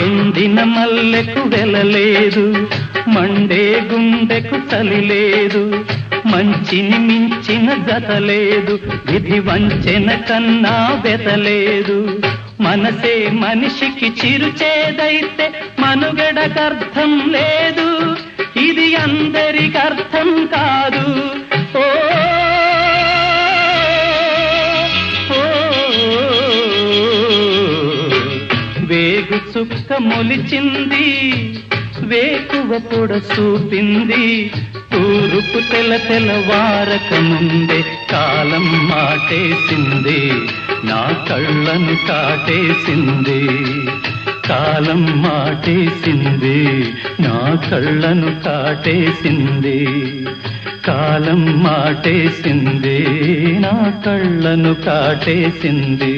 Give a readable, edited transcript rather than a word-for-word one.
ఎండిన మల్లెకు వెలలేదు, మండే గుండెకు చలి లేదు, మంచిని మించిన జతలేదు, విధి వంచెన కన్నా వెతలేదు. మనసే మనిషికి చిరుచేదైతే మనుగడకర్థం లేదు, ఇది అందరికర్థం కాదు. ఓ వేగు చుక్క మొలిచింది, వేకువ పొడ చూపింది, తూరుపు తెలవారక ముందే కాలం మాటేసింది, నా కళ్ళను కాటేసింది. కాలం మాటేసింది, నా కళ్ళను కాటేసింది. కాలం మాటేసింది, నా కళ్ళను కాటేసింది.